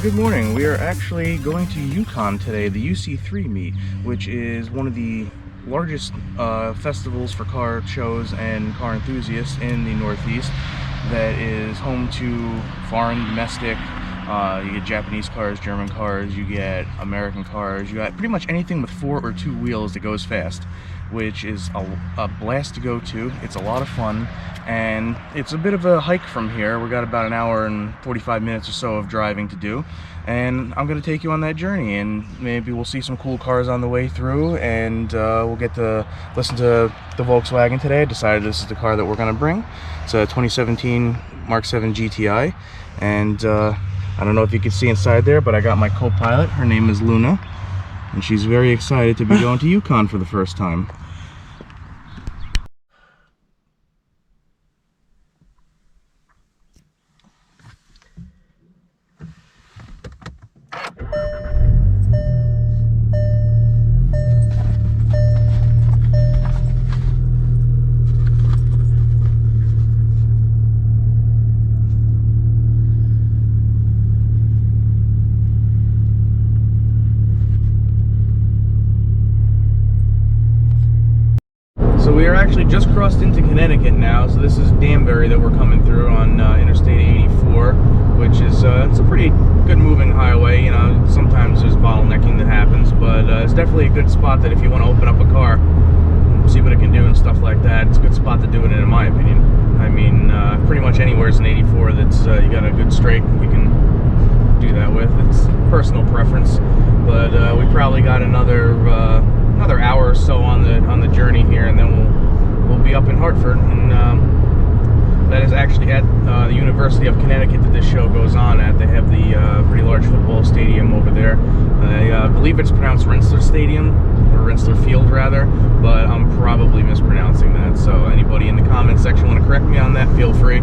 good morning. We are actually going to Uconn today, the UC3 meet, which is one of the largest festivals for car shows and car enthusiasts in the Northeast that is home to foreign, domestic, you get Japanese cars, German cars, you get American cars, you got pretty much anything with 4 or 2 wheels that goes fast, which is a blast to go to. It's a lot of fun, and it's a bit of a hike from here. We got about an hour and 45 minutes or so of driving to do, and I'm going to take you on that journey, and maybe we'll see some cool cars on the way through, and we'll get to listen to the Volkswagen today. I decided this is the car that we're going to bring. It's a 2017 Mark 7 GTI, and I don't know if you can see inside there, but I got my co-pilot. Her name is Luna, and she's very excited to be going to Uconn for the first time. So we are actually just crossed into Connecticut now. So this is Danbury that we're coming through on Interstate 84, which is it's a pretty good moving highway. You know, sometimes there's bottlenecking that happens, but it's definitely a good spot that if you want to open up a car, see what it can do and stuff like that, it's a good spot to do it in my opinion. I mean, pretty much anywhere's an 84 that's you got a good straight you can do that with. It's personal preference, but we probably got another hour or so on the journey here, and then we'll be up in Hartford, and that is actually at the University of Connecticut that this show goes on at. They have the pretty large football stadium over there. I believe it's pronounced Rensselaer Stadium, or Rensselaer Field rather, but I'm probably mispronouncing that, so anybody in the comments section want to correct me on that, feel free.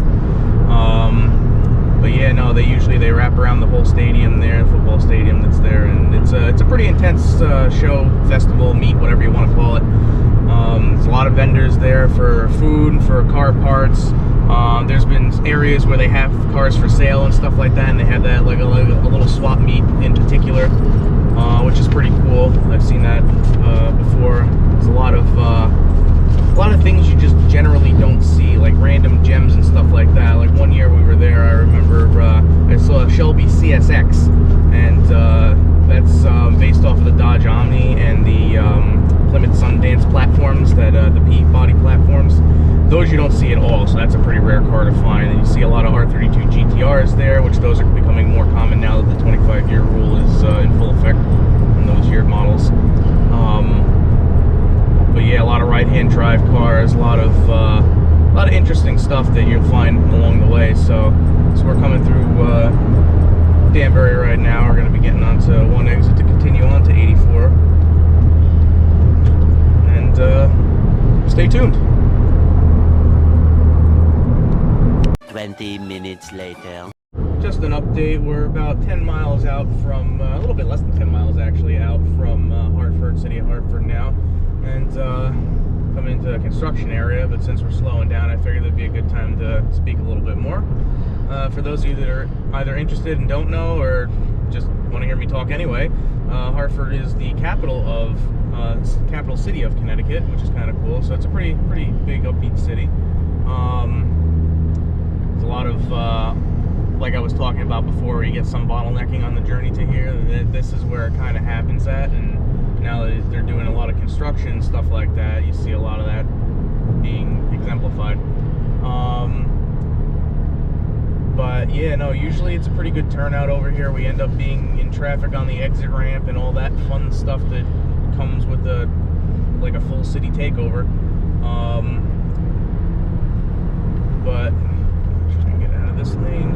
But yeah, no, they wrap around the whole stadium there, the football stadium that's there, and it's a pretty intense show, festival, meet, whatever you want to call it. There's a lot of vendors there for food, for car parts. There's been areas where they have cars for sale and stuff like that, and they have that like a little swap meet in particular, which is pretty cool. I've seen that before. There's a lot of things you just generally don't see, like random gems and stuff like that. Like one year we were there, I remember I saw a Shelby CSX, and that's based off of the Dodge Omni and the Plymouth Sundance platforms, that the P body platforms. Those you don't see at all, so that's a pretty rare car to find. And you see a lot of R32 GTRs there, which those are becoming more common now that the 25-year rule is in full effect on those year models. But yeah, a lot of right-hand drive cars, a lot of interesting stuff that you'll find along the way. So we're coming through Danbury right now. We're going to be getting onto one exit to continue on to 84. And stay tuned. 20 minutes later. Just an update. We're about 10 miles out from, a little bit less than 10 miles actually, out from Hartford, city of Hartford now. And coming into a construction area, but since we're slowing down, I figured it'd be a good time to speak a little bit more. For those of you that are either interested and don't know, or just want to hear me talk anyway, Hartford is the capital city of Connecticut, which is kind of cool. So it's a pretty big upbeat city. There's a lot of like I was talking about before, where you get some bottlenecking on the journey to here. This is where it kind of happens at, and now that they're doing a lot of construction and stuff like that, you see a lot of that being exemplified. But yeah, no, usually it's a pretty good turnout over here. We end up being in traffic on the exit ramp and all that fun stuff that comes with like a full city takeover. But I'm just gonna get out of this lane.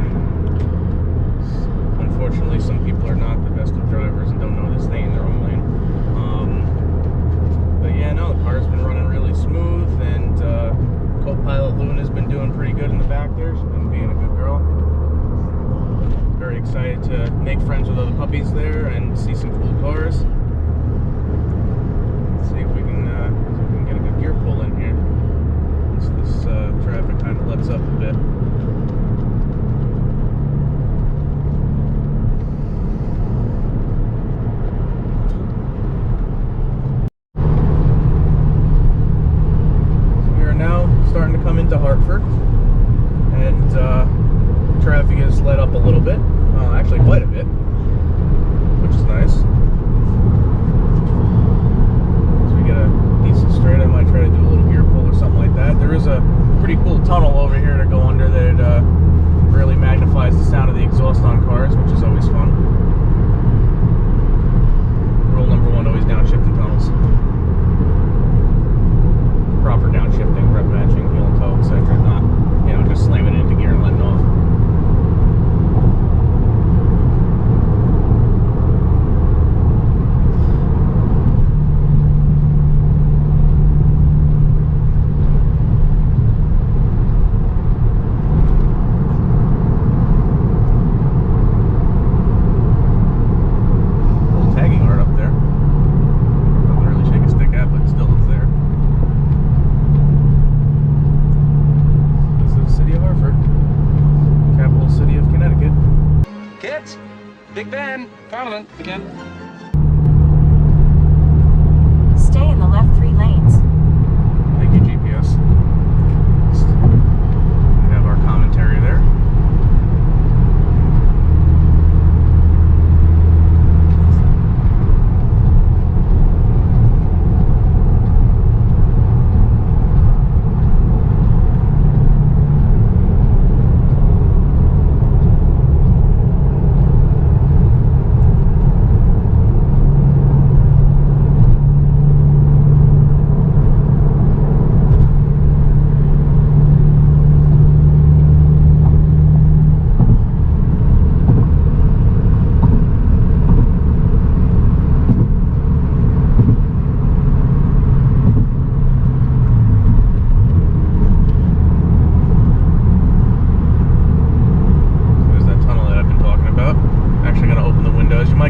Unfortunately, some people are not the best of drivers and don't know how to stay in their own lane. But yeah, no, the car's been running really smooth, and co-pilot Luna's been doing pretty good in the back there. She's been being a good girl. Very excited to make friends with other puppies there and see some cool cars. Let's see if we can get a good gear pull in here. Once this traffic kind of lets up a bit. Hartford, and traffic has let up a little bit, actually quite a bit, which is nice. So we get a decent straight. I might try to do a little gear pull or something like that. There is a pretty cool tunnel over here to go under that really magnifies the sound of the exhaust on cars, which is always fun. Rule number one, always downshifting tunnels. Proper downshifting, rep matching, heel and toe, etc. Not, you know, just slamming it into gear and letting off. Big Ben, Parliament again. Stay in the left 3 lanes. Thank you, GPS. We have our commentary there.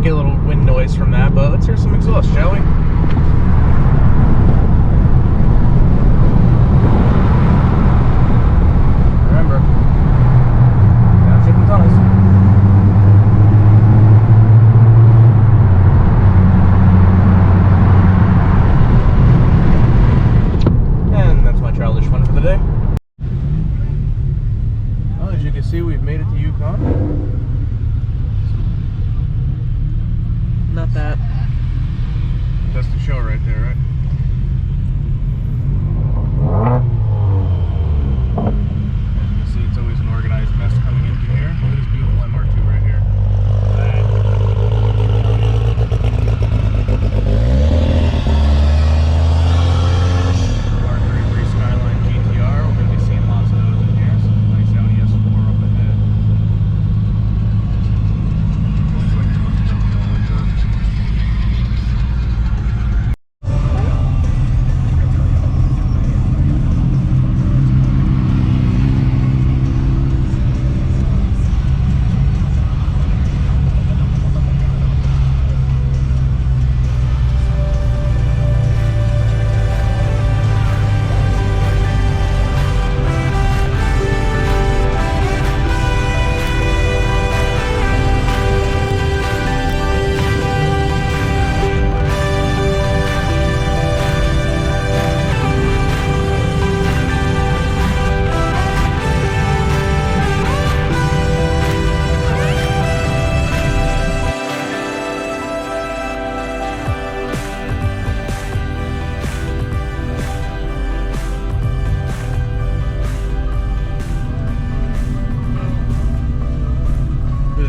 Get a little wind noise from that, but let's hear some exhaust, shall we? Remember, downshifting tunnels. And that's my childish fun for the day. Well, as you can see, we've made it to Uconn. Not that. That's the show right there, right? As you can see, it's always an organized mess coming into here. Look at this beautiful MR2 right here. R33 Skyline GTR. We're going to be seeing lots of those in here. So nice Audi S4 up ahead.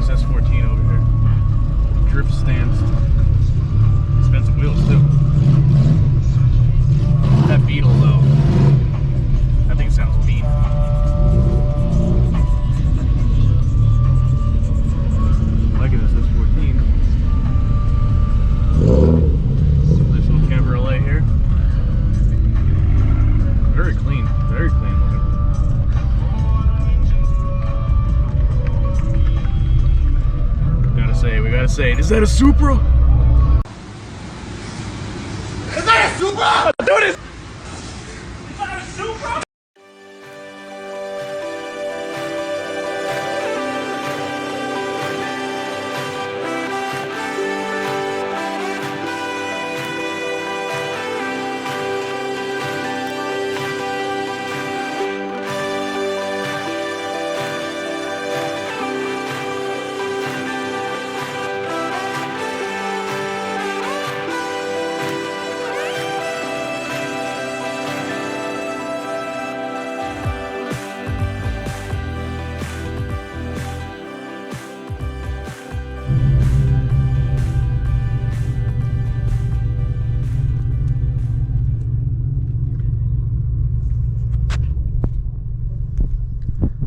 S14 over here. Drift stands. Expensive wheels too. That Beetle though. That thing sounds mean. Look at this S14. Nice little cabriolet here. Very clean looking. We gotta say, is that a Supra? Is that a Supra? Dude, is that a Supra?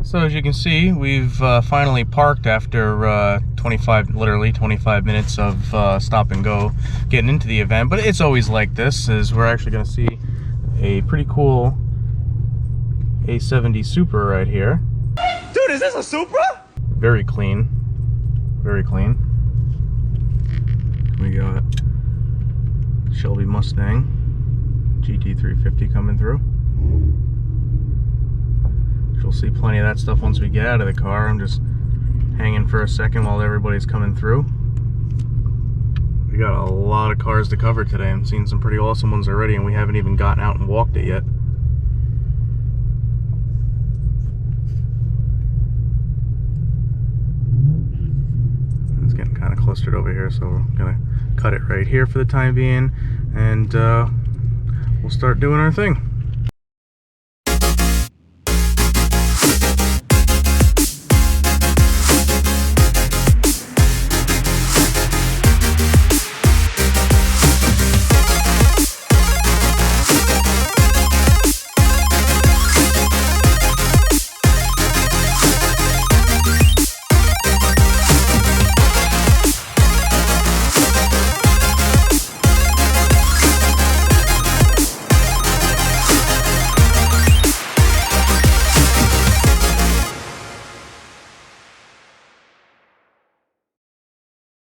So as you can see, we've finally parked after literally 25 minutes of stop and go getting into the event. But it's always like this, is we're actually going to see a pretty cool A70 Supra right here. Dude, is this a Supra? Very clean. Very clean. We got Shelby Mustang GT350 coming through. You'll see plenty of that stuff once we get out of the car. I'm just hanging for a second while everybody's coming through. We got a lot of cars to cover today. I'm seeing some pretty awesome ones already, and we haven't even gotten out and walked it yet. It's getting kind of clustered over here, so we're gonna cut it right here for the time being, and we'll start doing our thing.